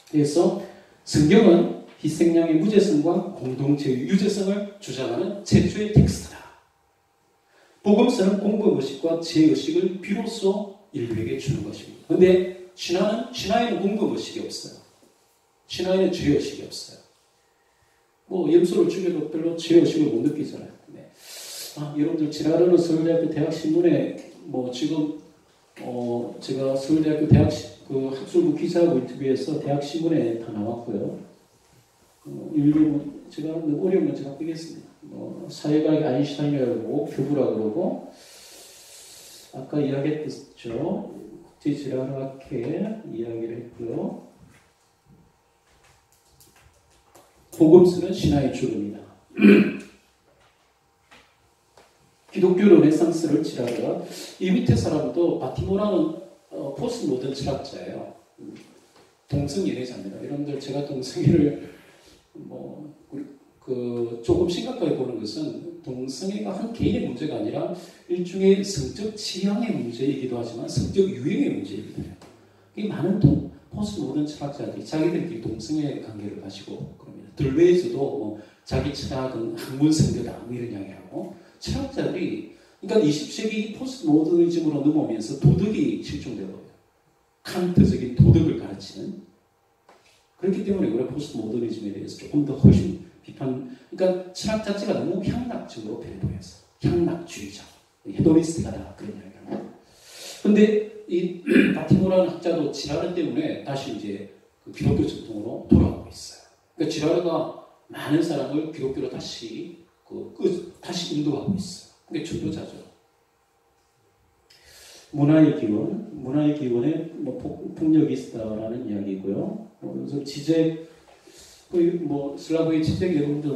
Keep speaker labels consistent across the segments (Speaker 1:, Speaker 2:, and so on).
Speaker 1: 그래서 성경은 희생양의 무죄성과 공동체의 유죄성을 주장하는 최초의 텍스트다. 복음서는 공범의식과 죄의식을 비로소 인류에게 주는 것입니다. 그런데 신화에는 공범의식이 없어요. 신화에는 죄의식이 없어요. 뭐 염소를 죽여도 별로 죄의식을 못 느끼잖아요. 네. 여러분들 지나가는 서울대학교 대학신문에 뭐 지금 제가 서울대학교 대학 그 학술부 기자하고 인터뷰해서 대학신문에 다 나왔고요. 제가 어려운 건 제가 빼겠습니다. 사회과학 아인슈타인이라고 교부라고 그러고 아까 이야기했죠. 국제지라학회 이야기를 했고요. 복음서는 신화의 주름이다. 기독교 르네상스를 지라르가 이 밑에 사람도 바티모라는 포스트 모던 철학자예요. 동성연애자입니다. 여러분들 제가 동성애를 조금 심각하게 보는 것은 동성애가 한 개인의 문제가 아니라 일종의 성적 취향의 문제이기도 하지만 성적 유행의 문제이기도 해요. 이 많은 포스트 모던 철학자들이 자기들끼리 동성애 관계를 가지고 그럽니다. 들외에서도 자기 철학은 학문성교다 이런 이야기하고 철학자들이 그러니까 20세기 포스트 모더니즘으로 넘어오면서 도덕이 실종되어요. 칸트적인 도덕을 가르치는 그렇기 때문에 우리가 포스트 모더니즘에 대해서 조금 더 훨씬 비판 그러니까 철학 자체가 너무 향락적으로 변해버렸어. 향락주의자 헤도니스트가다 그런 이야기합니다. 그런데 이 바티모라는 학자도 지라르 때문에 다시 이제 그 기독교 전통으로 돌아오고 있어요. 그러니까 지라르가 많은 사람을 기독교로 다시 인도하고 있어요. 그게 전도자죠. 문화의 기원에 폭력이 있다라는 이야기고요. 그래서 지적, 슬라브의 지적 여러분들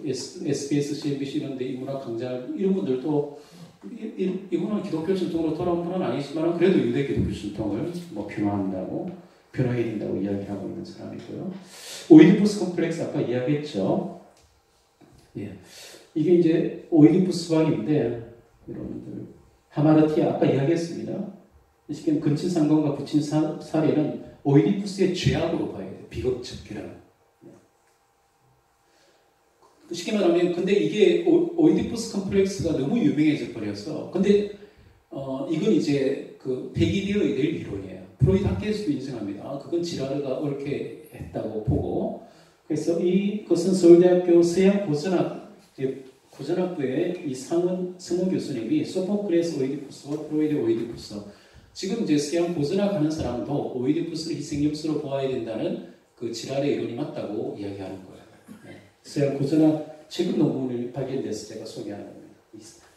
Speaker 1: SBS, CNBC 이런데 이 문화 강자 이런 분들도 이분은 기독교 전통으로 돌아온 분은 아니지만 그래도 유대 기독교 전통을 변화해야 된다고 이야기하고 있는 사람이고요. 오이디푸스 컴플렉스 아까 이야기했죠. 예. 이게 이제 오이디푸스 방인데 여러분들 하마르티아 아까 이야기했습니다. 지금 근친상간과 부친 사례는 오이디푸스의 죄악으로 봐야 돼요. 비겁적 괴란. 쉽게 말하면 근데 이게 오이디푸스 컴플렉스가 너무 유명해져 버려서 근데 이건 이제 그 폐기되어야 될 이론이에요. 프로이드 학계에서도 인정합니다. 그건 지라르가 옳게 했다고 보고 그래서 이것은 서울대학교 서양 고전학부의 이 성원 교수님이 소포크레스 오이디푸스와 프로이드 오이디푸스 지금 이제 서양 고전학 하는 사람도 오이디푸스를 희생염소로 보아야 된다는 그 지라르의 이론이 맞다고 이야기하는 거예요. 네. 서양 고전학 최근 논문을 발견돼서 제가 소개하는 겁니다.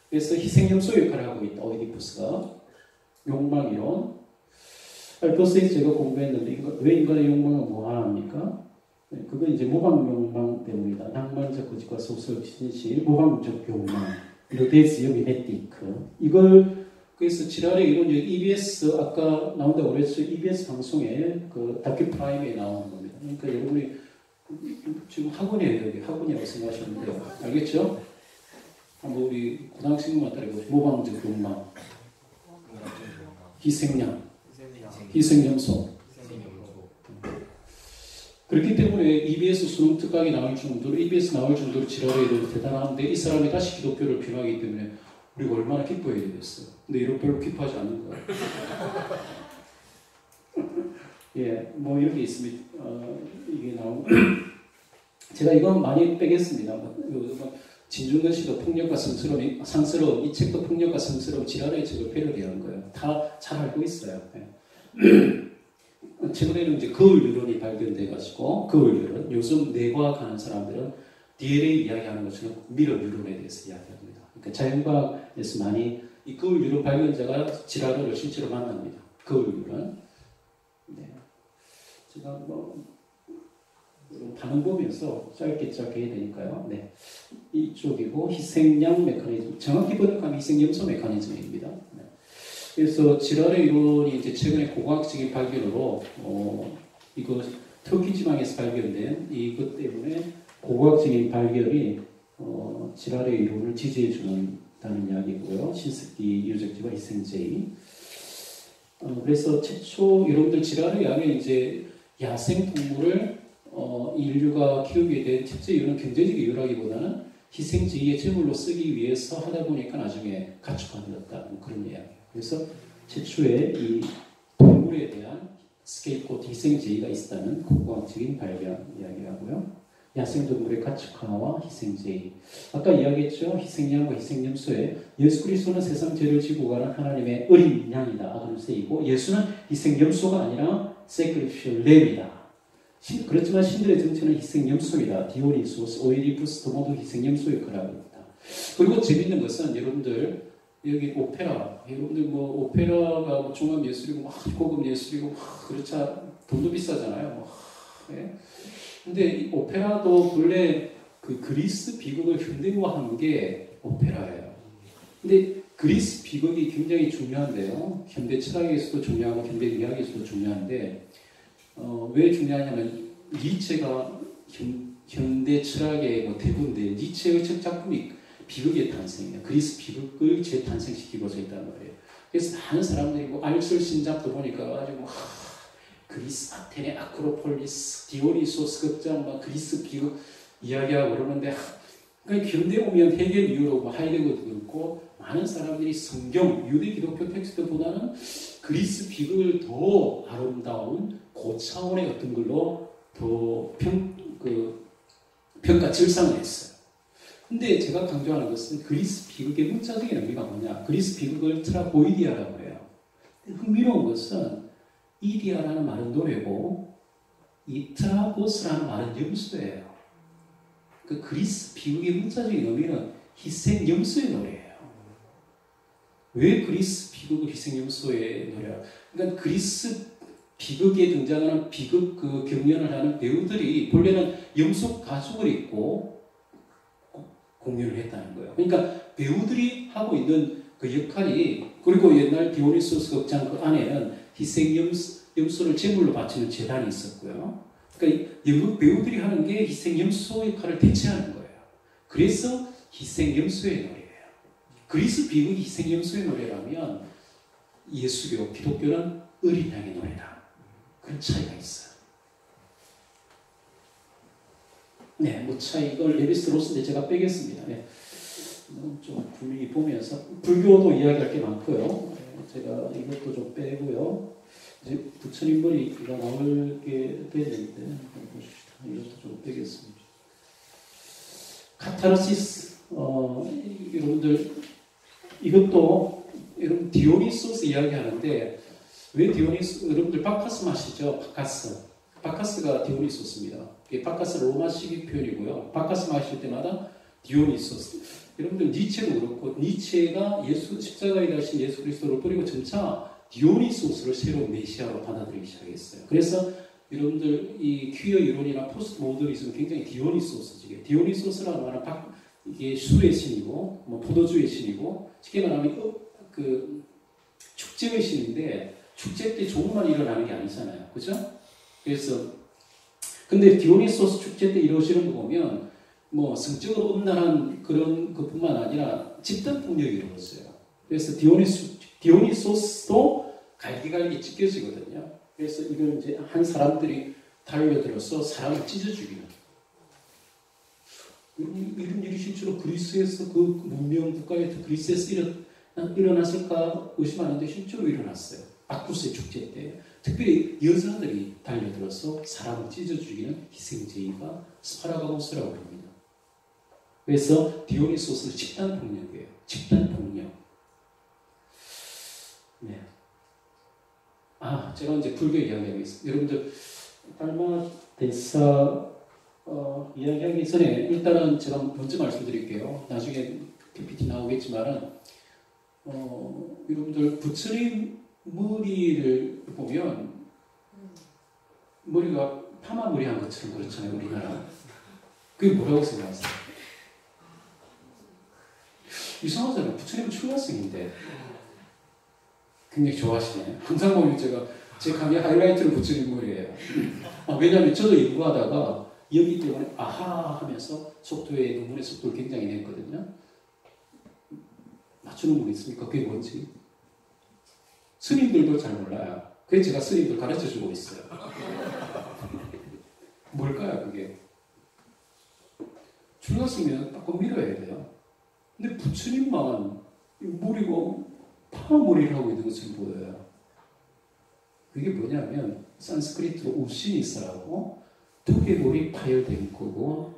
Speaker 1: 그래서 희생염소 역할을 하고 있다. 오이디푸스가 욕망이론 알토스에서 제가 공부했는데 왜 인간의 욕망은 무한합니까? 네, 그건 이제 모방욕망 때문이다. 낭만적 거짓과 소설 진실, 모방적 욕망, 르데지어 미메티크. 이걸 그래서 지랄의 이론 EBS 아까 나온다고 그랬죠. EBS 방송에 그 다큐 프라임에 나오는 겁니다. 그러니까 여러분이 지금 학원이라고 생각하시는데 알겠죠? 한번 우리 고등학생만 따라해보죠. 모방적 욕망, 희생염소. 그렇기 때문에 EBS 수능 특강이 나올 정도로 EBS 나올 정도로 지랄이 대단한데 이 사람이 다시 기독교를 변하기 때문에 우리가 얼마나 기뻐해야 되겠어요. 근데 이런 별로 기뻐하지 않는 거예요. 예, 이렇게 있습니다. 이게 나오고 제가 이건 많이 빼겠습니다. 진중근 씨도 폭력과 상스러운 이 책도 폭력과 상스러운 지랄의 책을 패러디한 거예요. 다 잘 알고 있어요. 예. 최근에는 이제 거울 유론이 발견돼가지고 거울 유론 요즘 뇌과학 하는 사람들은 DNA 이야기하는 것처럼 미러 유론에 대해서 이야기합니다. 그러니까 자연과학에서 많이 이 거울 유론 발견자가 지라르를 실제로 만납니다. 거울 유론. 네. 제가 반응 보면서 짧게 해야 되니까요. 네. 이쪽이고 희생양 메커니즘 정확히 번역하면 희생염소 메커니즘입니다. 네. 그래서 지랄의 이론이 이제 최근에 고고학적인 발견으로 이거 터키 지방에서 발견된 이것 때문에 고고학적인 발견이 지랄의 이론을 지지해 준다는 이야기고요. 신스키 유적지와 희생제의 그래서 최초 여러분들 지라르 양의 이제 야생 동물을 인류가 키우게 된 첫째 이유는 경제적 이유라기보다는 희생지의 제물로 쓰기 위해서 하다 보니까 나중에 가축화되었다 그런 이야기예요. 그래서 최초에 이 동물에 대한 스케이프고트 희생제의가 있었다는 국과학적인 발견 이야기하고요. 야생동물의 가축화와 희생제의. 아까 이야기했죠. 희생양과 희생염소에 예수 그리스도는 세상 죄를 지고 가는 하나님의 어린 양이다. 아그누세이고 예수는 희생염소가 아니라 sacrificial lamb이다. 그렇지만 신들의 정체는 희생염소이다. 디오니소스, 오이리푸스도 모두 희생염소 역할을 하고 있다. 그리고 재밌는 것은 여러분들 여기 오페라, 여러분들 뭐 오페라가 뭐 종합 예술이고 막 고급 예술이고 막 그렇지 돈도 비싸잖아요. 뭐, 예. 근데 이 오페라도 본래 그 그리스 비극을 현대화한 게 오페라예요. 근데 그리스 비극이 굉장히 중요한데요. 현대 철학에서도 중요하고 현대 의학에서도 중요한데 왜 중요하냐면 니체가 현대 철학의 뭐 대부인데 니체의 첫 작품이 비극의 탄생이에요. 그리스 비극을 재탄생시키고자 했단 말이에요. 그래서 많은 사람들이 뭐 알쓸 신작도 보니까 아주 뭐 그리스 아테네 아크로폴리스 디오니소스 극장 막 그리스 비극 이야기하고 그러는데 그러니까 현대 오면 해결 이유로 뭐 하이데거도 그렇고 많은 사람들이 성경 유대 기독교 텍스트보다는 그리스 비극을 더 아름다운 고차원의 어떤 걸로 더 평가 질상을 했어요. 근데 제가 강조하는 것은 그리스 비극의 문자적인 의미가 뭐냐? 그리스 비극을 트라고이디아라고 해요. 흥미로운 것은 이디아라는 말은 노래고 이 트라고스라는 말은 염소예요. 그 그리스 비극의 문자적인 의미는 희생 염소의 노래예요. 왜 그리스 비극을 희생 염소의 노래야? 그러니까 그리스 비극에 등장하는 비극 그 경연을 하는 배우들이 본래는 염소 가죽을 입고 공연을 했다는 거예요. 그러니까 배우들이 하고 있는 그 역할이 그리고 옛날 디오니소스 극장 그 안에는 희생 염소를 제물로 바치는 제단이 있었고요. 그러니까 연극 배우들이 하는 게 희생 염소 역할을 대체하는 거예요. 그래서 희생 염소의 노래예요. 그리스 비극이 희생 염소의 노래라면 예수교, 기독교는 어린 양의 노래다. 그런 차이가 있어요. 네, 뭐 이걸 레비스 로스인데 제가 빼겠습니다. 네. 좀 분명히 보면서 불교도 이야기할 게 많고요. 제가 이것도 좀 빼고요. 이제 부처님 머리가 나올게 되는데 보십시다. 이것도 좀 빼겠습니다. 카타르시스 여러분들 이것도 여러분 디오니소스 이야기하는데 왜 여러분들 바카스 마시죠? 바카스가 디오니소스입니다. 바카스 로마식 표현이고요. 바카스 마실 때마다 디오니소스. 여러분들 니체도 그렇고 니체가 십자가에 달신 예수 그리스도를 뿌리고 점차 디오니소스를 새로운 메시아로 받아들이기 시작했어요. 그래서 여러분들 이 퀴어 이론이나 포스트 모더니즘은 굉장히 디오니소스지게 디오니소스라는 말은 이게 술의 신이고 뭐 포도주의 신이고 쉽게 말하면 그 축제의 신인데 축제 때 좋은만 일어나는 게 아니잖아요. 그죠? 그래서 근데 디오니소스 축제 때 이루어지는 거 보면 뭐 성적으로 음란한 그런 것뿐만 아니라 집단 폭력이 이루어졌어요. 그래서 디오니소스도 갈기갈기 찢겨지거든요. 그래서 이걸 이제 한 사람들이 달려들어서 사람을 찢어 죽이는 이런 일이 실제로 그리스에서 그 문명 국가의 그리스에서 일어났을까 의심하는데 실제로 일어났어요. 바쿠스의 축제 때 특별히 여자들이 달려들어서 사람을 찢어 죽이는 희생제의가 스파라가모스라고 합니다. 그래서 디오니소스는 집단 폭력이에요. 집단 폭력. 네. 제가 이제 불교 이야기하겠습니다. 여러분들 달마데사 이야기하기 전에 일단은 제가 먼저 말씀드릴게요. 나중에 PPT 나오겠지만은 여러분들 부처님 머리를 보면 머리가 파마 머리한 것처럼 그렇잖아요. 우리나라. 그게 뭐라고 생각하세요? 이상하잖아요. 부처님은 출가성인데 굉장히 좋아하시네요. 항상 보면 제 강의 하이라이트는 부처님 머리예요. 왜냐하면 저도 연구하다가 여기 때문에 아하 하면서 논문의 속도를 굉장히 냈거든요. 맞추는 분 있습니까? 그게 뭔지? 스님들도 잘 몰라요. 그래서 제가 스님들 가르쳐주고 있어요. 뭘까요, 그게? 출가스면 딱 밀어야 돼요. 근데 부처님만 머리고 파머리를 하고 있는 것처럼 보여요. 그게 뭐냐면 산스크리트로 우시니스라고 두개골이 파열된 거고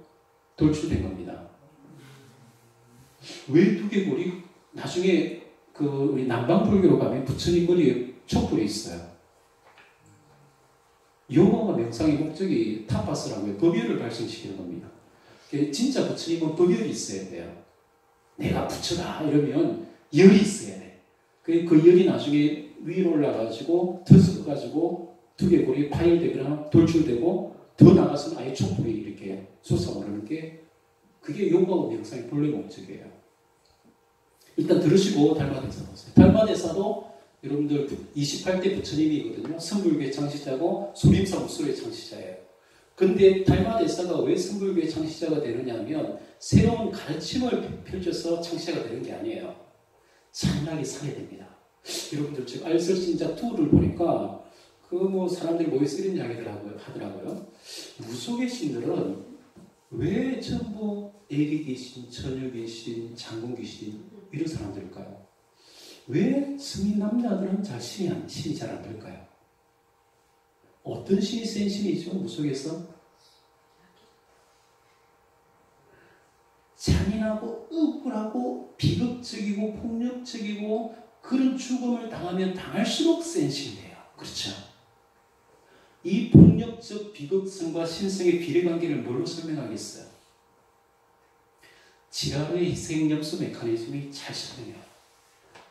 Speaker 1: 돌출된 겁니다. 왜 두개골이? 나중에 우리 남방불교로 가면 부처님 머리에 촛불이 있어요. 요가와 명상의 목적이 타파스라고요. 법열을 발생시키는 겁니다. 진짜 부처님은 법열이 있어야 돼요. 내가 부처다 이러면 열이 있어야 돼. 그 열이 나중에 위로 올라가지고 터져가지고 두개골이 파열되거나 돌출되고 더 나가서는 아예 촛불이 이렇게 솟아오르는 게 그게 요가와 명상의 본래 목적이에요. 일단 들으시고 달마대사 보세요. 달마대사도 여러분들 28대 부처님이거든요. 선불교의 창시자고 소림사 무술의 창시자예요. 근데 달마대사가 왜 선불교의 창시자가 되느냐 하면 새로운 가르침을 펼쳐서 창시자가 되는 게 아니에요. 찬란하게 살해됩니다. 여러분들 지금 알설신자 2를 보니까 사람들이 모여서 이런 이야기들 하더라고요. 무속의 신들은 왜 전부 에리 귀신, 처녀 귀신, 장군 귀신 이런 사람들일까요? 왜 성인 남자들은 신이 잘 안 될까요? 어떤 신이 센 신이죠? 무속에서? 잔인하고 억울하고 비극적이고 폭력적이고 그런 죽음을 당하면 당할수록 센 신이에요. 그렇죠? 이 폭력적 비극성과 신성의 비례관계를 뭘로 설명하겠어요? 질환의 희생염소 메커니즘이 잘 설명해요.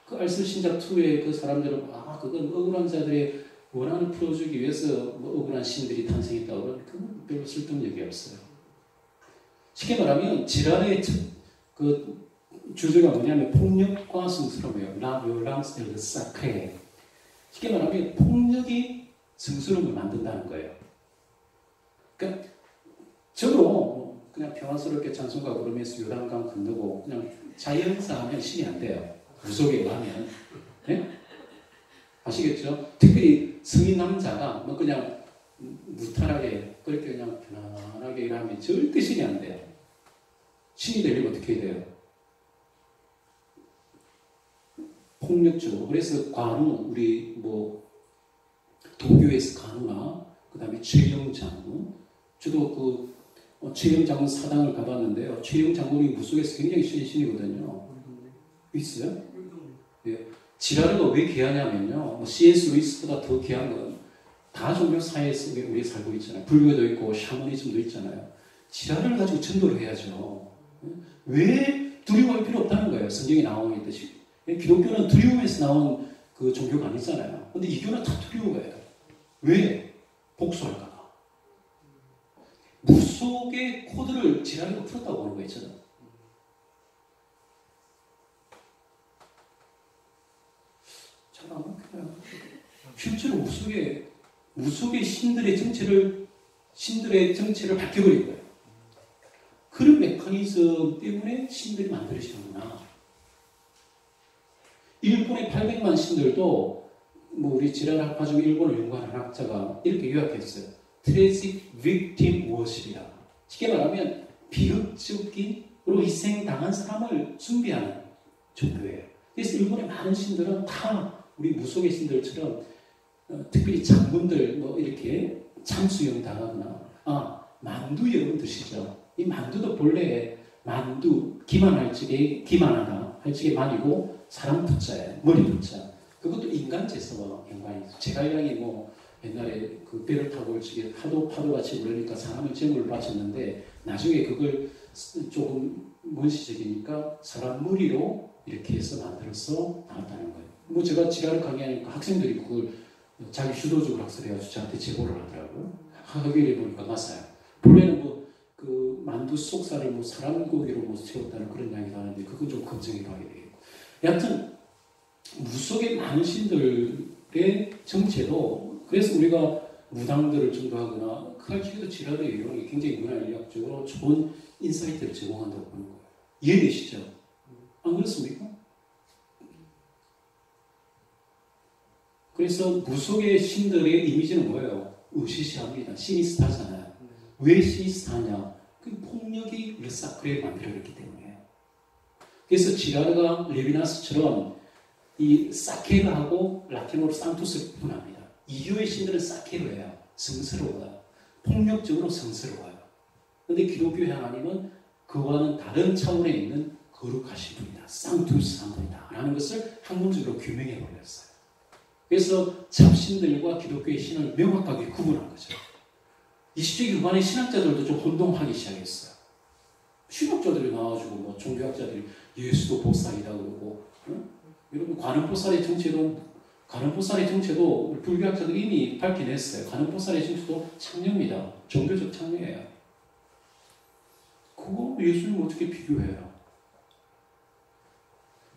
Speaker 1: 그 알쓸신작2의 그 사람들은 그건 억울한 자들의 원한을 풀어주기 위해서 억울한 신들이 탄생했다고 그러면 그건 별로 쓸데없는 없어요. 쉽게 말하면 질환의 그 주제가 뭐냐면 폭력과 성스러움이에요. La violence et le sacré. 쉽게 말하면 폭력이 성스러움을 만든다는 거예요. 그러니까 저도 그냥 평화스럽게 찬송가 부르면서 요단강 건너고 그냥 자연사하면 신이 안 돼요. 무속에 가면. 네? 아시겠죠? 특별히 성인 남자가 그냥 무탈하게 그렇게 그냥 편안하게 일하면 절대 신이 안 돼요. 신이 되려면 어떻게 해야 돼요? 폭력적으로. 그래서 관우, 우리 도교에서 관우나 그 다음에 최영 장군, 저도 최영 장군 사당을 가봤는데요. 최영 장군이 무속에서 굉장히 신이거든요. 있어요? 예. 지라르가 왜 귀하냐면요. C.S. 루이스보다 더 귀한 건 다 종교 사회 속에 우리 살고 있잖아요. 불교도 있고 샤머니즘도 있잖아요. 지라르를 가지고 전도를 해야죠. 왜 두려워할 필요 없다는 거예요. 성경에 나오고 있듯이. 기독교는 두려움에서 나온 그 종교가 아니잖아요. 근데 이 교는 다 두려워해요. 왜? 복수할까 봐. 무속의 코드를 지라르가 풀었다고 보는 거 있잖아요. 잘 안 먹혀요. 실제로 무속의 신들의 정체를 밝혀버린 거예요. 그런 메커니즘 때문에 신들이 만들어지는구나. 일본의 800만 신들도 우리 지라르 학파중 일본을 연구한 학자가 이렇게 요약했어요. 트래직 빅팀 워십이다. 쉽게 말하면 비극적으로 희생당한 사람을 숭배하는 종교예요. 그래서 일본의 많은 신들은 다 우리 무속의 신들처럼 특별히 장군들 이렇게 참수형 당하거나 만두 여러분 드시죠? 이 만두도 본래 만두 기만할 적에 기만하다 할 적에 만이고 사람 부자예요. 머리 부자. 그것도 인간 재서와 연관이 있어요. 제갈량이 옛날에 그 배를 타고 올 적에 파도같이 오르니까 사람은 재물을 바쳤는데 나중에 그걸 조금 원시적이니까 사람 머리로 이렇게 해서 만들어서 나왔다는 거예요. 제가 지라를 강의하니까 학생들이 그걸 자기 주도적으로 학습해가지고 저한테 제보를 하더라고요. 학위를 보니까 맞아요. 본래는 그 만두 속살을 사람 고기로 채웠다는 그런 이야기도 하는데 그건 좀 검증해봐야 되겠고. 여하튼 무속의 많은 신들의 정체도 그래서 우리가 무당들을 전도하거나 그 할지에도 지라르의 이런 게 굉장히 문화인력적으로 좋은 인사이트를 제공한다고 보는 거예요. 이해되시죠? 안 그렇습니까? 그래서 무속의 신들의 이미지는 뭐예요? 으시시합니다. 신이 스타잖아요. 왜 신이 스타냐? 그 폭력이 일사그레를 만들어냈기 때문이에요. 그래서 지라르가 레비나스처럼 이 사케르하고 라틴어로 상투스를 구분합니다. 이교의 신들은 사케르예요. 성스러워요. 폭력적으로 성스러워요. 그런데 기독교의 하나님은 그와는 다른 차원에 있는 거룩하신 분이다. 상투스 한 분이다. 라는 것을 학문적으로 규명해 버렸어요. 그래서 잡신들과 기독교의 신을 명확하게 구분한 거죠. 20세기 후반에 신학자들도 좀 혼동하기 시작했어요. 신학자들이 나와가지고 뭐 종교학자들이 예수도 보살이다 그러고, 응? 여러분 관음보살의 정체도 불교학자들이 이미 밝혀냈어요. 관음보살의 정체도 창녀입니다. 종교적 창녀예요. 그거 예수님 어떻게 비교해요?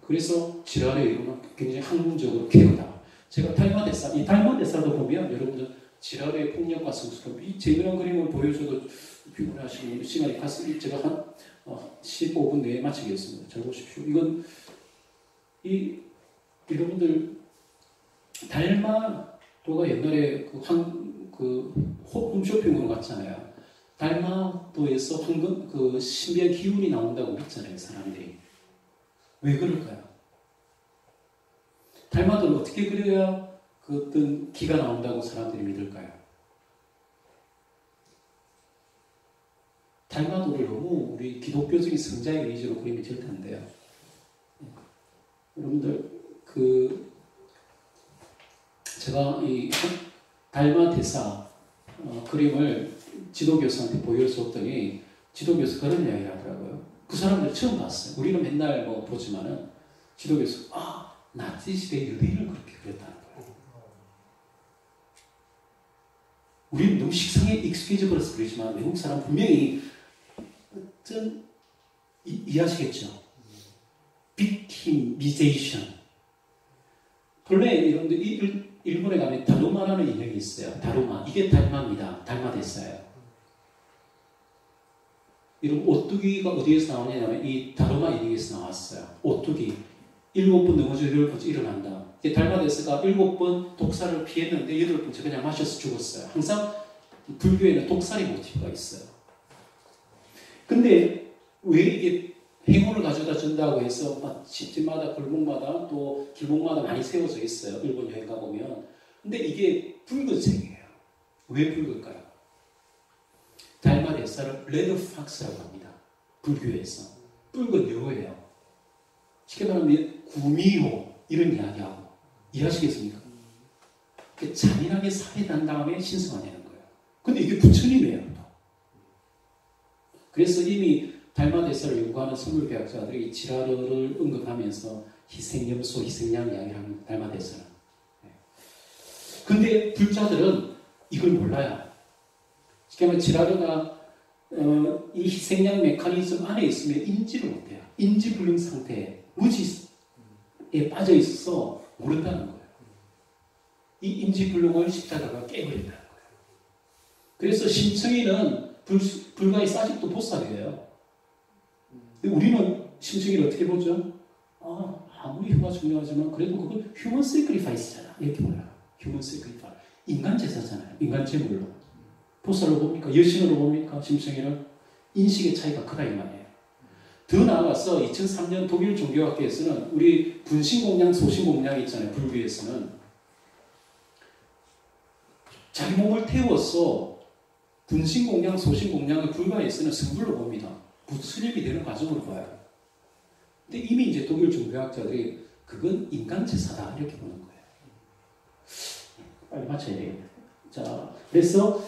Speaker 1: 그래서 지랄의 이론은 굉장히 학문적으로 개그다. 제가 달마데사, 이 달마데사도 보면 여러분들 지랄의 폭력과 성스러움, 이 재미난 그림을 보여줘도 피곤하시는 분들 시간이 갔으니 제가 한 15분 내에 마치겠습니다. 잘 보십시오. 이건 여러분들 달마도가 옛날에 홈쇼핑으로 갔잖아요. 달마도에서 황금 그 신비한 기운이 나온다고 믿잖아요, 사람들이. 왜 그럴까요? 달마도를 어떻게 그려야 그 어떤 기가 나온다고 사람들이 믿을까요? 달마도를 너무 우리 기독교적인 성자의 이미지로 그리면 절대 안 돼요. 여러분들 제가 이 달마대사 그림을 지도교수한테 보여줬더니 지도교수 그런 이야기를 하더라고요. 그 사람들 처음 봤어요. 우리는 맨날 뭐 보지만은 지도교수 나치 시대 유대인을 그렇게 그렸다는 거예요. 우리는 너무 식상에 익숙해져 버려서 그러지만 외국 사람 분명히 이해하시겠죠? 빅티미제이션. 본래 일본에 가면 다루마라는 인형이 있어요. 다루마. 이게 달마입니다. 달마됐어요. 여러분 오뚜기가 어디에서 나오냐면 이 다루마 인형에서 나왔어요. 오뚜기. 7번 넘어져 8번째 일어난다. 달마데스가 7번 독살을 피했는데 8번째 그냥 마셔서 죽었어요. 항상 불교에는 독살의 모티브가 있어요. 근데 왜 이게 행운을 가져다 준다고 해서 집집마다 골목마다 또 길목마다 많이 세워져 있어요. 일본 여행 가보면. 근데 이게 붉은색이에요. 왜 붉을까요? 달마데스를 레드 팍스라고 합니다. 불교에서. 붉은 여우예요. 쉽게 말하면 구미호 이런 이야기하고 이해하시겠습니까? 잔인하게 살해한 다음에 신성화되는 거예요. 근데 이게 부처님이에요. 그래서 이미 달마데사를 연구하는 선물교학자들이 지라르를 언급하면서 희생염소, 희생양 이야기를 합니다. 달마데사는. 근데 불자들은 이걸 몰라요. 쉽게 말하면 지라르가 이 희생양 메커니즘 안에 있으면 인지를 못해요. 인지불능 상태에 무지에 빠져 있어서 모른다는 거예요. 이 인지불능을 십자가가 깨버린다는 거예요. 그래서 심청이는 불가의 사직도 보살이에요. 근데 우리는 심청이를 어떻게 보죠? 아무리 효가 중요하지만 그래도 그건 휴먼 세크리파이스잖아. 이렇게 몰라요. 휴먼 세크리파이스. 인간 제사잖아요. 인간 제물로. 보살로 봅니까? 여신으로 봅니까? 심청이는 인식의 차이가 크다 이 말이에요. 더 나아가서 2003년 독일 종교학계에서는 우리 분신공양, 소신공양 있잖아요. 불교에서는 자기 몸을 태워서 분신공양, 소신공양을 불가에서는 성불로 봅니다. 부처님이 되는 과정으로 봐요. 근데 이미 이제 독일 종교학자들이 그건 인간 제사다 이렇게 보는 거예요. 빨리 맞춰야 되겠네. 자, 그래서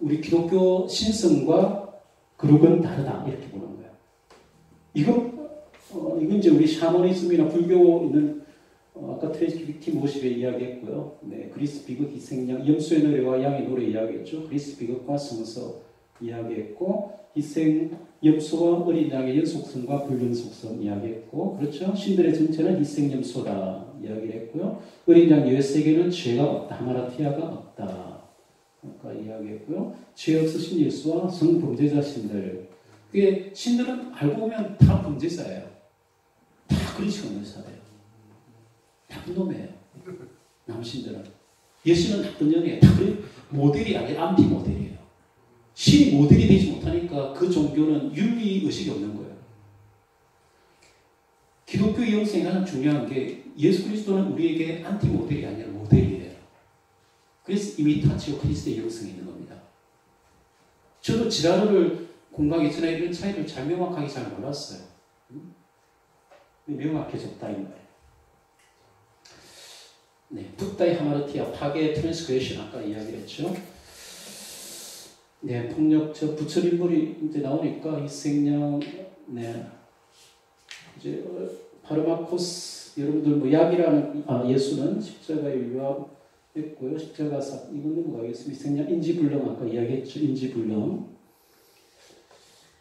Speaker 1: 우리 기독교 신성과 그룹은 다르다 이렇게 보는 거예요. 이건 이제 우리 샤머니즘이나 불교 있는 아까 트레이스비티 모십에 이야기했고요. 네, 그리스 비극 희생양, 염소의 노래와 양의 노래 이야기했죠. 그리스 비극과 성서 이야기했고, 희생 염소와 어린 양의 연속성과 불연속성 이야기했고, 그렇죠. 신들의 정체는 희생 염소다 이야기했고요. 어린 양 예세계는 죄가 없다, 하마라티아가 없다. 아까 이야기했고요. 죄 없으신 예수와 성범죄자 신들. 그게 신들은 알고 보면 다 범죄자예요. 다 그리스도 의사돼요. 나쁜 놈이에요. 남신들은. 여신은 나쁜 년이에요. 다 그래. 모델이 아니라 안티 모델이에요. 신이 모델이 되지 못하니까 그 종교는 윤리의식이 없는 거예요. 기독교의 영성이 가장 중요한 게 예수 그리스도는 우리에게 안티 모델이 아니라 모델이에요. 그래서 이미타치오 크리스도의 영성이 있는 겁니다. 저도 지라르를 공부하기 전에 이런 차이를 잘 명확하게 잘 몰랐어요. 명확해졌다 이 말이에요. 네, 붓다의 하마르티아 파괴 트랜스그레션 아까 이야기했죠. 네, 폭력 저 부처 인물이 이제 나오니까 이 생명 네 이제 파르마코스 여러분들 뭐 약이라는 예수는 십자가에 유압했고요. 십자가사 이건 넘어가겠습니다. 생명 인지불능 아까 이야기했죠. 인지불능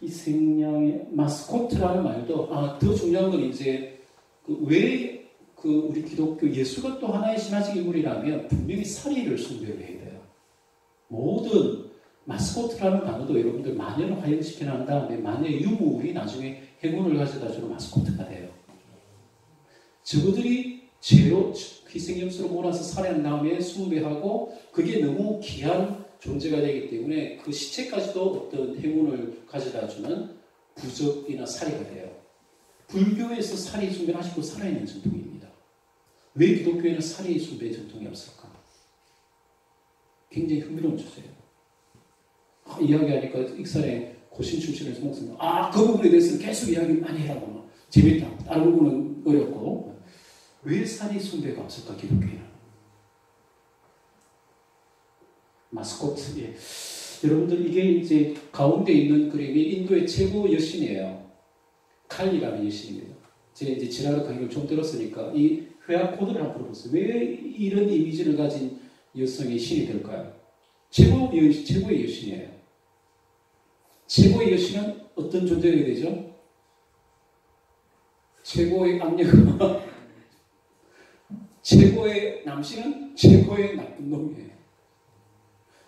Speaker 1: 이 생명의 마스코트라는 말도 더 중요한 건 이제 왜 우리 기독교 예수가 또 하나의 신화적 인물이라면 분명히 사리를 숭배를 해야 돼요. 모든 마스코트라는 단어도 여러분들 마녀를 화형시켜 난 다음에 마녀의 유물이 나중에 행운을 가져다 주는 마스코트가 돼요. 저거들이 죄로 희생염수로 몰아서 살해한 다음에 숭배하고 그게 너무 귀한 존재가 되기 때문에 그 시체까지도 어떤 행운을 가져다 주는 부적이나 사리가 돼요. 불교에서 사리 숭배를 아직도 살아있는 전통입니다. 왜 기독교에는 사리 숭배의 전통이 없을까? 굉장히 흥미로운 주제예요. 이야기하니까 익산에 고신출신에서 목사님 그 부분에 대해서는 계속 이야기 많이 해라고 재밌다. 다른 부분은 어렵고 왜 사리 숭배가 없을까 기독교에는? 마스코트 예. 여러분들 이게 이제 가운데 있는 그림이 인도의 최고 여신이에요. 칼리라는 여신입니다. 제가 이제 지라르 강의를 좀 들었으니까 이 회화 코드를 한번 풀어보세요. 왜 이런 이미지를 가진 여성이 신이 될까요? 최고의 여신이에요. 최고의 여신은 어떤 존재가 되죠? 최고의 악녀가 최고의 남신은 최고의 나쁜 놈이에요.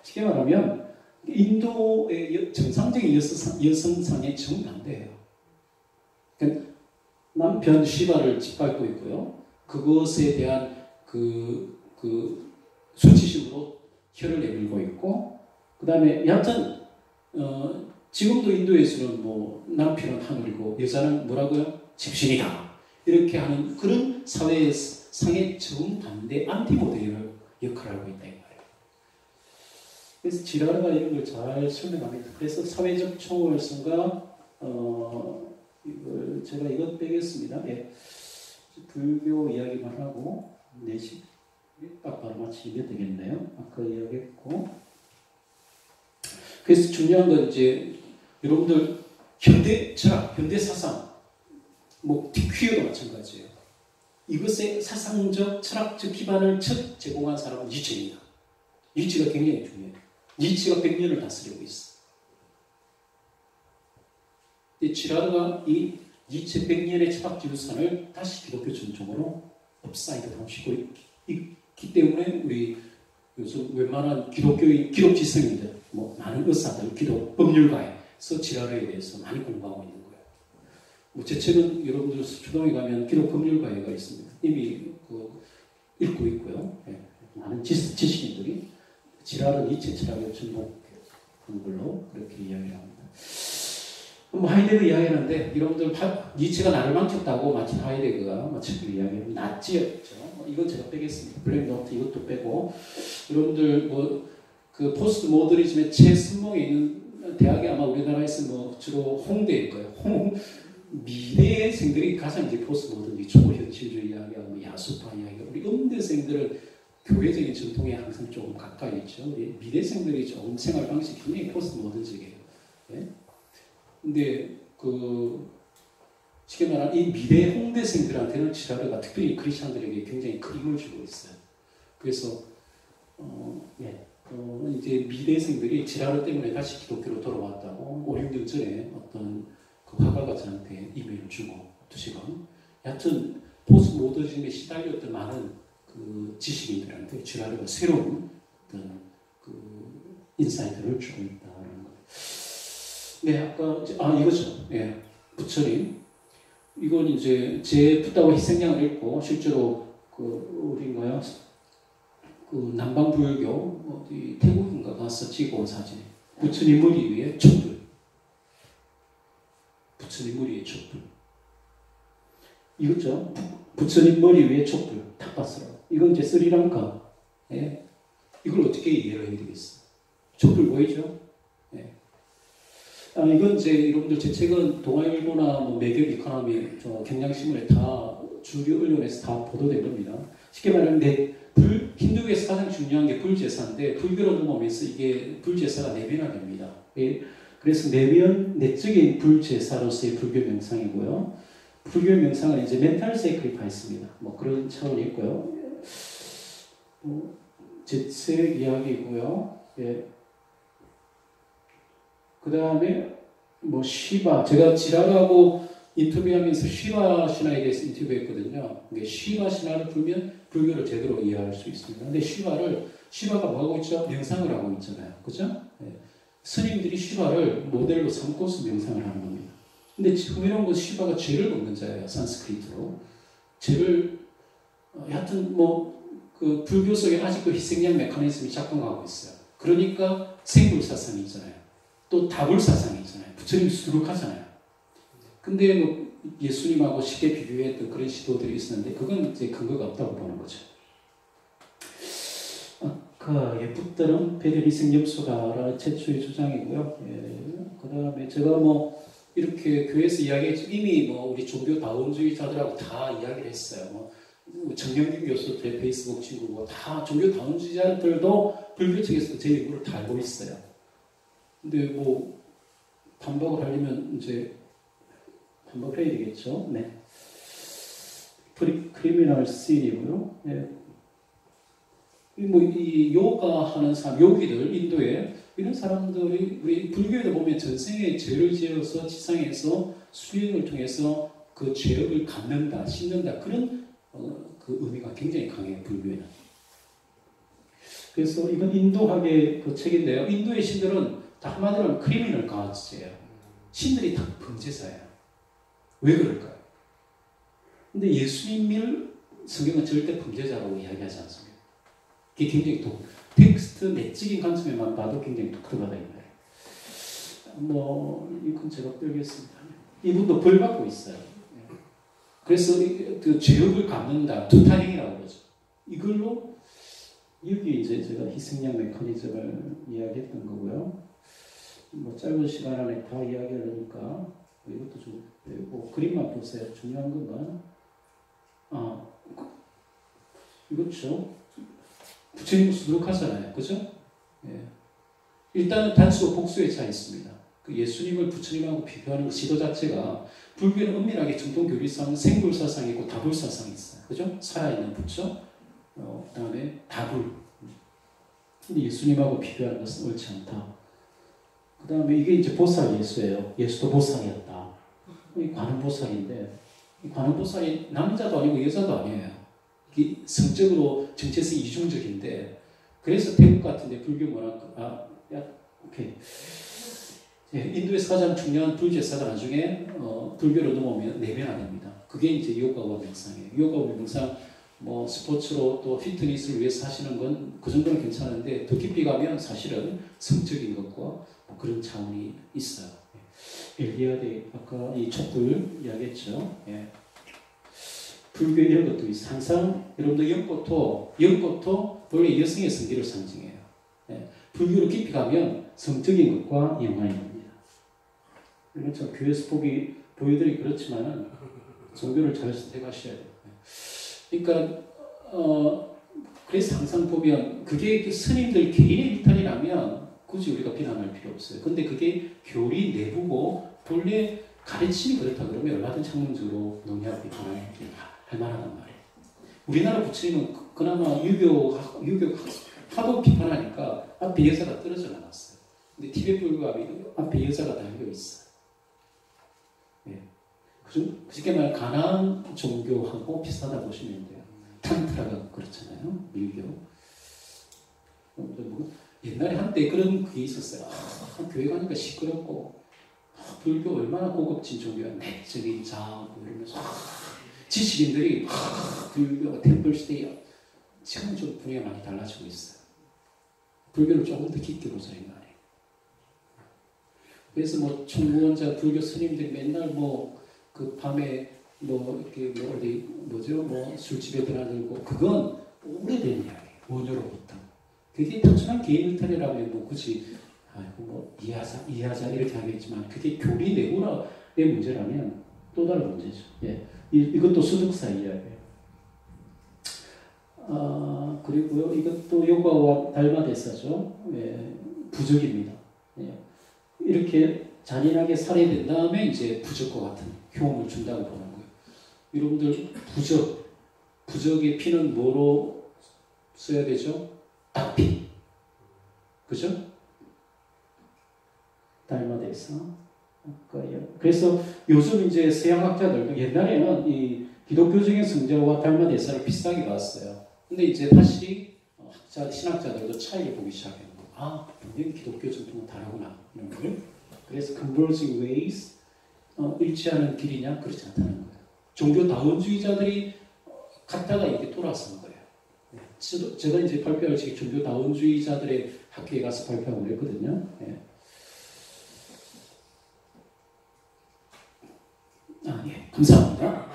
Speaker 1: 쉽게 말하면 인도의 정상적인 여성상의 정반대예요. 그러니까 남편 시바를 짓밟고 있고요. 그것에 대한 수치심으로 혀를 내밀고 있고, 그 다음에 여하튼 지금도 인도에서는 뭐 남편은 하늘이고 여자는 뭐라고요? 집신이다. 이렇게 하는 그런 사회의 상의 정반대 안티모델 역할을 하고 있다 이 말이에요. 그래서 지라르가 이런 걸 잘 설명합니다. 그래서 사회적 총월성과 제가 이것 빼겠습니다. 예. 불교 이야기만 하고 4시 딱 바로 마치면 되겠네요. 아까 이야기했고. 그래서 중요한 건 이제 여러분들 현대 철학, 현대 사상, 뭐 퀴어도 마찬가지예요. 이것의 사상적, 철학적 기반을 첫 제공한 사람은 니체입니다. 니체가 굉장히 중요해요. 니체가 100년을 다스리고 있어. 지라르가 이 니체 100년의 철학 지도산을 다시 기독교 전통으로 업사이드 다운시키고 있기 때문에 우리 요즘 웬만한 기독 지성인들, 뭐 많은 의사들, 기독 법률가에서 지라르에 대해서 많이 공부하고 있는 거예요. 뭐 제 책은 여러분들 초등학에 가면 기독 법률가회가 있습니다. 이미 읽고 있고요. 예, 많은 지식인들이 지라르 니체 철학에 접목한 걸로 그렇게 이야기를 합니다. 뭐 하이데거 이야기하는데 여러분들 니체가 나를 망쳤다고 마치 하이데거가 마치 이야기하면 나치였죠. 이건 제가 빼겠습니다. 블랙 노트 이것도 빼고 여러분들 그 포스트 모더니즘의 최선봉에 있는 대학이 아마 우리나라에서 뭐 주로 홍대일 거예요. 미대생들이 가장 이제 포스트 모더니즘 초현실주의 이야기하고 야수파 이야기하고 우리 음대생들은 교회적인 전통에 항상 조금 가까이 있죠. 우리 미대생들이 조금 생활 방식이 굉장히 포스트 모더니즘이에요. 네? 근데 쉽게 말하면 이 미래 홍대생들한테는 지라르가 특별히 크리스찬들에게 굉장히 큰 힘을 주고 있어요. 그래서 이제 미래생들이 지라르 때문에 다시 기독교로 돌아왔다고 5, 6년 전에 어떤 그 화가가 저한테 이메일을 주고 2시간 여하튼 포스트 모더니즘에 시달렸던 많은 그 지식인들한테 지라르가 새로운 어떤 그 인사이트를 주고 있다는 거예요. 네, 아까 이거죠. 예, 부처님. 이건 이제 제 붓다와 희생양을 읽고 실제로 우리인가요? 그 남방불교 어디 태국인가 가서 찍어온 사진. 부처님 머리 위에 촛불. 부처님 머리 위에 촛불. 이거죠. 부처님 머리 위에 촛불. 타파스라. 이건 이제 스리랑카. 예? 이걸 어떻게 이해를 해야 되겠어? 촛불 보이죠? 예. 이건 이제 여러분들 제 책은 동아일보나 뭐 매겨 이코노미, 경향신문에 다 주류 언론에서 다 보도된 겁니다. 쉽게 말하면 힌두교에서 가장 중요한 게 불제사인데 불교로 넘어오면서 이게 불제사가 내변화됩니다. 예. 그래서 내적인 불제사로서의 불교 명상이고요. 불교 명상은 이제 멘탈 세크리파이스입니다. 뭐 그런 차원이 있고요. 제 책 이야기고요. 예. 그 다음에 뭐 시바, 제가 지랄하고 인터뷰하면서 시바 신화에 대해서 인터뷰했거든요. 시바 신화를 풀면 불교를 제대로 이해할 수 있습니다. 근데 시바가 뭐 하고 있죠? 명상을 하고 있잖아요. 그죠? 네. 스님들이 시바를 모델로 삼고서 명상을 하는 겁니다. 근데 흥미로운 건 시바가 죄를 먹는 자예요. 산스크리트로. 죄를, 여하튼 그 불교 속에 아직도 희생양 메커니즘이 작동하고 있어요. 그러니까 생불사상이 있잖아요. 또 다불사상이 있잖아요. 부처님 수두룩하잖아요. 근데 뭐 예수님하고 쉽게 비교했던 그런 시도들이 있었는데 그건 이제 근거가 없다고 보는 거죠. 아까 예쁘다는 베드리생 염소가라는 최초의 주장이고요. 예. 그 다음에 제가 뭐 이렇게 교회에서 이야기했죠. 이미 뭐 우리 종교 다원주의자들하고 다 이야기를 했어요. 정영균 교수 제 페이스북 친구고 다 종교 다원주의자들도 불교 측에서 제 연구를 다 알고 있어요. 근데 뭐 반박을 하려면 이제 반박을 해야 되겠죠. 네. 크리미널 씬이고요. 네. 이 요가 하는 사람, 요기들 인도에 이런 사람들이 우리 불교에도 보면 전생에 죄를 지어서 지상에서 수행을 통해서 그 죄업을 갚는다, 씻는다 그런 그 의미가 굉장히 강해요. 불교에는. 그래서 이건 인도학의 그 책인데요. 인도의 신들은 다 한마디로 하면 크리미널 가드예요. 신들이 다 범죄자예요. 왜 그럴까요? 근데 예수님을 성경은 절대 범죄자라고 이야기하지 않습니다. 그게 굉장히 텍스트 내적인 관점에만 봐도 굉장히 독특하다 이 말이에요. 이건 제가 빼겠습니다. 이분도 벌 받고 있어요. 그래서 그 죄업을 갚는다, 두타행이라고 그러죠. 이걸로 여기 이제 제가 희생양 메커니즘을 이야기했던 거고요. 뭐 짧은 시간 안에 다 이야기하려니까 이것도 좀 빼고 그림만 보세요. 중요한 것만. 이거죠. 부처님 수두룩하잖아요. 그죠? 예. 일단은 단수와 복수의 차이 있습니다. 그 예수님을 부처님하고 비교하는 그 시도 자체가 불교는 엄밀하게 정통교리상 생불사상이 있고 다불사상이 있어요. 그죠? 살아있는 부처, 그 다음에 다불. 근데 예수님하고 비교하는 것은 옳지 않다. 그 다음에 이게 이제 보살 예수예요. 예수도 보살이었다. 이 관음보살인데, 이 관음보살이 남자도 아니고 여자도 아니에요. 이게 성적으로 정체성이 이중적인데, 그래서 태국 같은데 불교 문화, 오케이. 인도에서 가장 중요한 불제사가 나중에 불교로 넘어오면 내변화됩니다. 그게 이제 요가와 명상이에요. 요가와 명상, 스포츠로 또 피트니스를 위해서 하시는 건 그 정도는 괜찮은데 더 깊이 가면 사실은 성적인 것과 그런 차원이 있어요. 엘리아데 아까 이 촛불 이야기했죠. 예. 불교 이런 것도 있어요. 항상 여러분들 연꽃도 원래 여성의 성기를 상징해요. 예. 불교로 깊이 가면 성적인 것과 연관이 됩니다. 이건 참 교회에서 보여드리기 그렇지만은 종교를 잘 선택하셔야 돼요. 그러니까 그래서 항상 보면 그게 스님들 개인의 일탈이라면 굳이 우리가 비난할 필요 없어요. 근데 그게 교리 내부고 본래 가르침이 그렇다 그러면 얼마든지 학문적으로 논의하고 비판할 만하단 말이에요. 우리나라 부처님은 그나마 유교 하도 비판하니까 앞에 여자가 떨어져 나갔어요. 근데 티베트 불교가 앞에 여자가 달려 있어요. 예. 쉽게 말해 가나안 종교하고 비슷하다 보시면 돼요. 탄트라가 그렇잖아요. 밀교. 옛날에 한때 그런 그게 있었어요. 교회 가니까 시끄럽고 불교 얼마나 고급진 종교야. 내적인 자아 이러면서 지식인들이 불교가 템플스테이야. 지금은 좀 분위기가 많이 달라지고 있어요. 불교를 조금 더 깊게 보자 이 말이에요. 그래서 뭐 총무원자 불교 스님들이 맨날 뭐 그 밤에 뭐 이렇게 뭐 어디 뭐죠 뭐 술집에 드나들고 그건 오래된 이야기예요. 원효로부터. 그게 단순한 개인 일탈이라면 뭐 굳이 아이고 뭐 이해하자 이렇게 하겠지만 그게 교리 내부의 문제라면 또 다른 문제죠. 예, 이것도 수득사 이야기예요. 그리고요 이것도 요가와 달마대사죠. 예, 부적입니다. 예, 이렇게 잔인하게 살해된 다음에 이제 부적과 같은 효험을 준다고 보는 거예요. 여러분들 부적의 피는 뭐로 써야 되죠? 닭피. 그죠? 달마대사. 그래서 요즘 이제 서양학자들도 옛날에는 이 기독교적인 성자와 달마대사를 비슷하게 봤어요. 근데 이제 다시 신학자들도 차이를 보기 시작해요. 분명히 기독교 전통은 다르구나 이런 걸. 그래서 converging ways 일치하는 길이냐 그렇지 않다는 거예요. 종교 다원주의자들이 갔다가 이렇게 돌아선 거예요. 제가 이제 발표할 때 종교 다원주의자들의 학교에 가서 발표하고 그랬거든요. 예. 예, 감사합니다.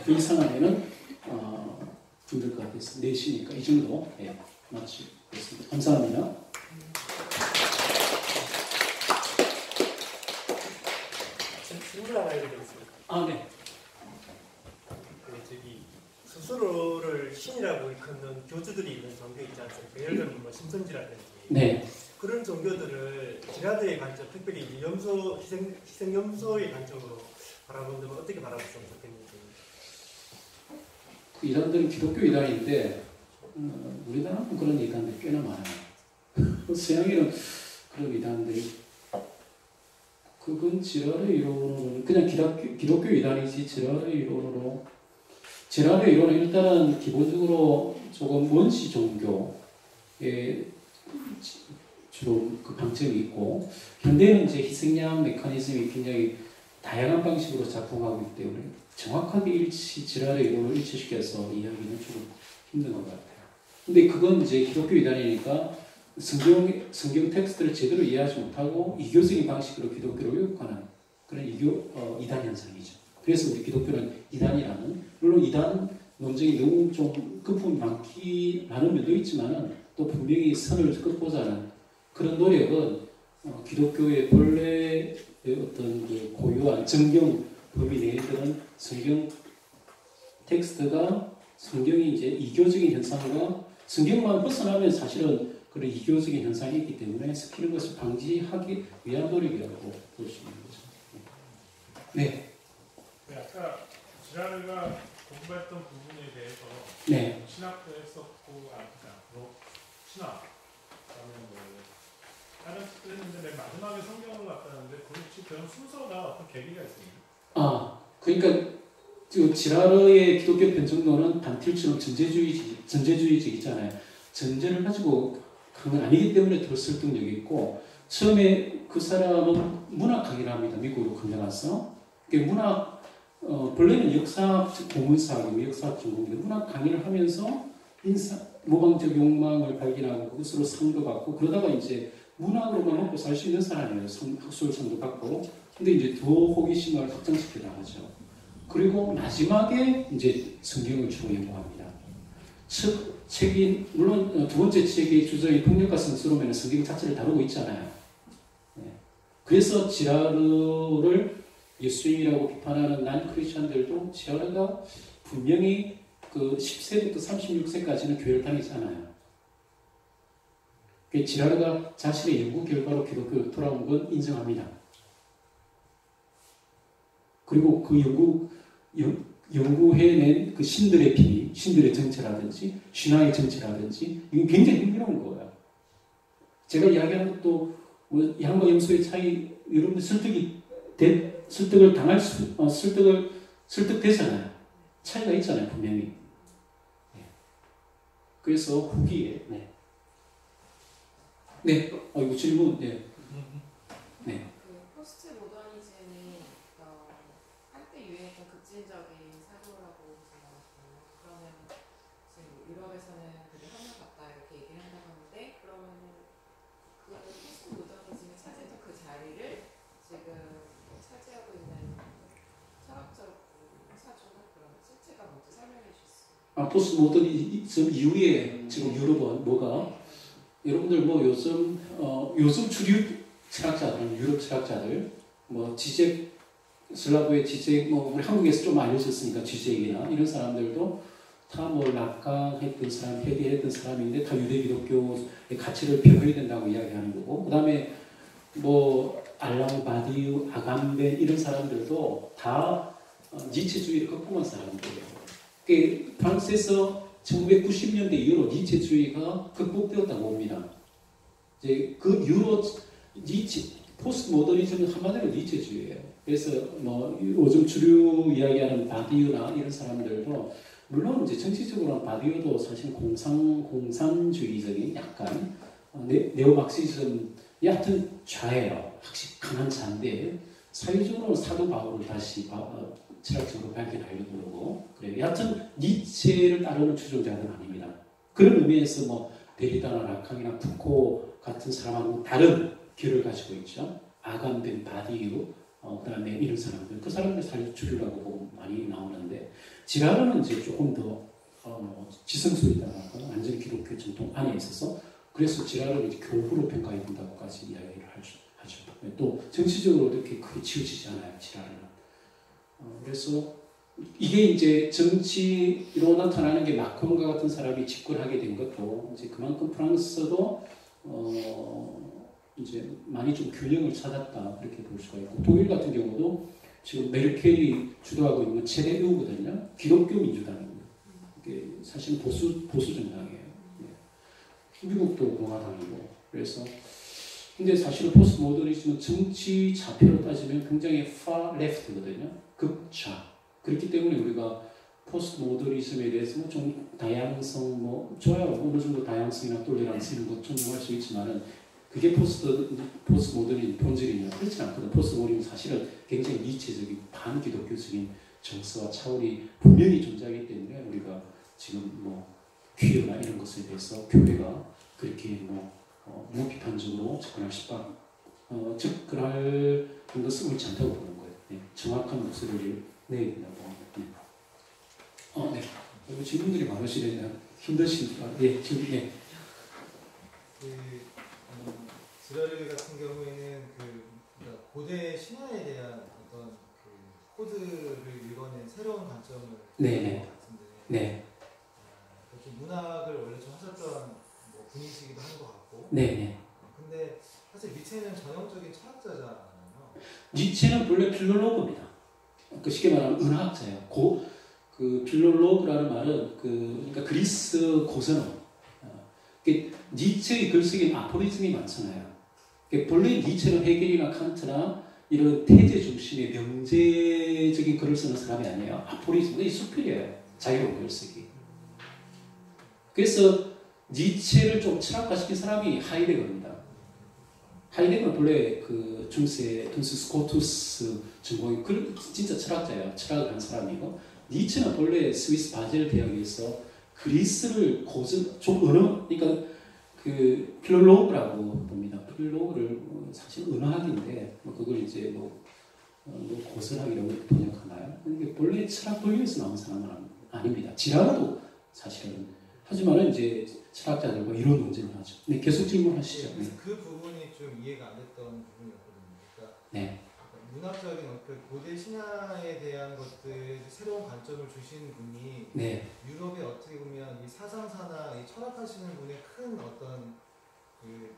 Speaker 1: 그 이상하면은 힘들 것 같아서 4시니까 이 정도 마치겠습니다. 감사합니다.
Speaker 2: 질문 하나 드리겠습니다.
Speaker 1: 네.
Speaker 2: 스스로를 신이라고 일컫는 교주들이 있는 종교 있지 않습니까? 예를 들면 뭐 심선지라든지
Speaker 1: 네.
Speaker 2: 그런 종교들을 지라드의 관점, 특별히 희생염소의 관점으로 바라본다면 어떻게 바라봤으면 좋겠는지.
Speaker 1: 그 이단들은 기독교 이단인데 우리나라는 그런 이단들이 꽤나 많아요. 서양에는 그런 이단들이 그건 지랄의 이론으로는 그냥 기독교 이단이지 지랄의 이론으로 지랄의 이론은 일단은 기본적으로 조금 원시 종교에 주로 그 방점이 있고 현대는 이제 희생양 메커니즘이 굉장히 다양한 방식으로 작동하고 있기 때문에 정확하게 지랄의 이론을 일치시켜서 이야기는 조금 힘든 것 같아요. 근데 그건 이제 기독교 이단이니까 성경 텍스트를 제대로 이해하지 못하고 이교적인 방식으로 기독교를 왜곡하는 그런 이단 현상이죠. 그래서 우리 기독교는 이단이라는, 물론 이단 논쟁이 너무 좀 거품이 많은 면도 있지만은 또 분명히 선을 긋고자 그런 노력은 기독교의 본래의 어떤 그 고유한 정경 범위 내에 드는 성경 텍스트가 성경이 이제 이교적인 현상과 성경만 벗어나면 사실은 그런 이교적인 현상이 있기 때문에 섞이는 것을 방지하기 위한 노력이라고 볼 수 있는 거죠. 네.
Speaker 3: 네, 아까 지라르가 공부했던 부분에 대해서
Speaker 1: 네.
Speaker 3: 신학도 했었고, 신학라는 거예요. 다른 책도 했는데 맨 마지막에 성경을 갖다는데 혹시 그런 순서가 어떤 계기가 있습니까?
Speaker 1: 그러니까 지라르의 기독교 변증론은 반틸처럼 전제주의적이잖아요. 전제를 가지고 그런 건 아니기 때문에 더 설득력이 있고, 처음에 그 사람은 문학 강의를 합니다. 미국으로 건너가서. 문학, 본래는 역사학 고문사학이고 역사학 전공인데 문학 강의를 하면서 모방적 욕망을 발견하고 그것으로 상도 받고 그러다가 이제 문학으로만 먹고 살 수 있는 사람이에요. 학술상도 받고. 근데 이제 더 호기심을 확장시켜 나가죠. 그리고 마지막에 이제 성경을 주로 연구합니다. 책이, 물론 두 번째 책의 주제의 폭력과 성스러움에는 성경 자체를 다루고 있잖아요. 네. 그래서 지라르를 예수님이라고 비판하는 난 크리스천들도 지라르가 분명히 그 10세부터 36세까지는 교회를 다니지 않아요. 지라르가 자신의 연구 결과로 기독교로 돌아온 건 인정합니다. 그리고 그 연구해낸 그 신들의 비밀, 신들의 정체라든지 신화의 정체라든지 이건 굉장히 흥미로운 거예요. 제가 이야기하는 것도 뭐 양과 염소의 차이, 여러분들 설득을 당할 설득되잖아요. 차이가 있잖아요, 분명히. 그래서 후기에 이거 질문 네.
Speaker 4: 그 포스트 모더니즘이 한때 유행했던 급진적인 사고라고 생각하고, 그러면 지금 유럽에서
Speaker 1: 포스트 모더니즘 이후에 지금 유럽은 뭐가 여러분들 뭐 요즘 주류 철학자들, 유럽 철학자들 뭐 지제 슬라브의 지제 뭐 우리 한국에서 좀 알려졌으니까 지제이나 이런 사람들도 다 뭐 낙강했던 사람, 회개했던 사람인데 다 유대 기독교의 가치를 펴야 된다고 이야기하는 거고, 그 다음에 뭐 알랑 바디유, 아감벤 이런 사람들도 다 니체주의를 극복한 사람들이에요. 그 프랑스에서 1990년대 이후로 니체주의가 극복되었다고 봅니다. 이제 그 이후로 포스트 모더니즘은 한마디로 니체주의예요. 그래서 뭐 요즘 주류 이야기하는 바디유나 이런 사람들도 물론 이제 정치적으로는 바디유도 사실 공산주의적인 약간 네오막시즘이 하여튼 좌예요. 확실히 강한 좌인데 사회적으로 사도 바울을 다시 철학적으로 발견하려고 그러고 그래요. 여하튼 니체를 따르는 추종자는 아닙니다. 그런 의미에서 뭐 데리다나 라캉이나 푸코 같은 사람하고 다른 길을 가지고 있죠. 아감벤, 바디유, 그다음에 이런 사람들, 그 사람들 사실 주류라고 보고 많이 나오는데 지라르는 이제 조금 더 지성소이다, 완전 기독교 전통 안에 있어서 그래서 지라르는 이제 교부로 평가해야 된다고까지 이야기를 하죠. 또 정치적으로 이렇게 크게 치우치지 않아요, 지라르는. 그래서 이게 이제 정치로 나타나는 게 마크롱과 같은 사람이 집권하게 된 것도 이제 그만큼 프랑스도 이제 많이 좀 균형을 찾았다 그렇게 볼 수가 있고, 독일 같은 경우도 지금 메르켈이 주도하고 있는 CDU거든요. 기독교 민주당입니다. 이게 사실 보수 정당이에요. 미국도 공화당이고. 그래서 근데 사실 포스트 모더니즘은 정치 좌표로 따지면 굉장히 far left거든요. 극좌. 그렇기 때문에 우리가 포스트 모더니즘에 대해서 뭐 좀 다양성 뭐 좋아요. 어느 정도 다양성이나 똘레란스 이런 거 존중할 수 있지만은 그게 포스트 모더니즘 본질이냐? 그렇지 않거든. 포스트 모더니즘은 사실은 굉장히 니체적인 반기독교적인 정서와 차원이 분명히 존재하기 때문에 우리가 지금 뭐 퀴어나 이런 것에 대해서 교회가 그렇게 무비판적으로 접근할 것은 옳지 않다고 보는 거예요. 네. 정확한 목소리를 내야 된다고. 네. 네. 질문들이 많으시네요. 힘드시니까. 예, 지금 예.
Speaker 5: 지라르 같은 경우에는 그러니까 고대 신화에 대한 어떤 코드를 읽어낸 새로운 관점을
Speaker 1: 네네.
Speaker 5: 같은데,
Speaker 1: 네.
Speaker 5: 좀 문학을 원래 좀 하셨던 뭐 분이시기도 한 것 같고.
Speaker 1: 네네.
Speaker 5: 근데 사실 니체는 전형적인 철학자잖아요.
Speaker 1: 니체는 본래 필롤로그입니다. 그 쉽게 말하면 은하학자예요. 그 필롤로그라는 말은 그러니까 그리스 고전어. 니체의 글쓰기는 아포리즘이 많잖아요. 본래 니체는 헤겔이나 칸트나 이런 태제 중심의 명제적인 글을 쓰는 사람이 아니에요. 아포리즘은 수필이에요. 자유로운 글쓰기. 그래서 니체를 좀 철학화시킨 사람이 하이데거입니다. 하이데거는 본래 그 중세 스코투스 전공이 진짜 철학자예요. 철학을 한 사람이고, 니체는 본래 스위스 바젤 대학에서 그리스를 좀 그러니까 그 필롤로그라고 봅니다. 필롤로그를 사실 은하학인데 그걸 이제 고선학이라고 번역하나요? 이게 본래 철학 분류에서 나온 사람은 아닙니다. 지라르도 사실은 하지만은 이제 철학자들과 이런 논쟁을 하죠. 네, 계속 질문하시죠.
Speaker 5: 네, 그 부분이 좀 이해가 안 됐던 부분이었거든요. 그러니까
Speaker 1: 네.
Speaker 5: 문학적인 고대 신화에 대한 것들 새로운 관점을 주신 분이
Speaker 1: 네.
Speaker 5: 유럽에 어떻게 보면 이 사상사나 이 철학하시는 분의 큰 어떤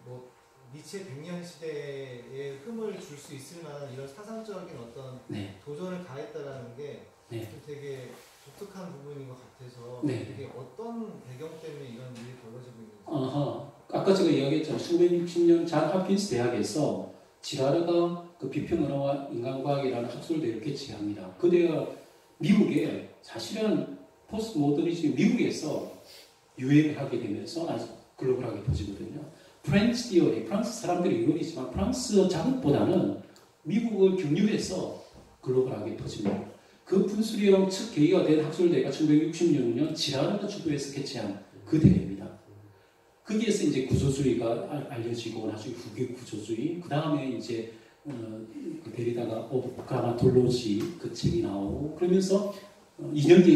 Speaker 5: 뭐 니체 100년 시대에 흠을 줄 수 있을 만한 이런 사상적인 어떤
Speaker 1: 네.
Speaker 5: 도전을 가했다라는 게
Speaker 1: 네.
Speaker 5: 되게 독특한 부분인 것 같아서
Speaker 1: 네.
Speaker 5: 이게 어떤 배경 때문에 이런 일이 벌어지고 있는지.
Speaker 1: 아까 제가 이야기했잖아요. 1960년 잔 홉킨스 대학에서 지라르가 그 비평언어와 인간과학이라는 학술대를 개최합니다. 그 대가 미국에 사실은 포스트 모더니즘이 미국에서 유행을 하게 되면서 아주 글로벌하게 퍼지거든요. 프렌치 디어리, 프랑스 사람들이 유럽이지만 프랑스 자극보다는 미국을 경유해서 글로벌하게 퍼집니다. 그 분수령 첫 계기가 된 학술대가 1966년 지라르가 주도해서 개최한 그 대회입니다. 거기에서 이제 구조주의가 알려지고 나중에 후기 구조주의, 그 다음에 이제 그 데리다가 오브 그라마톨로지 그 책이 나오고 그러면서 2년 뒤에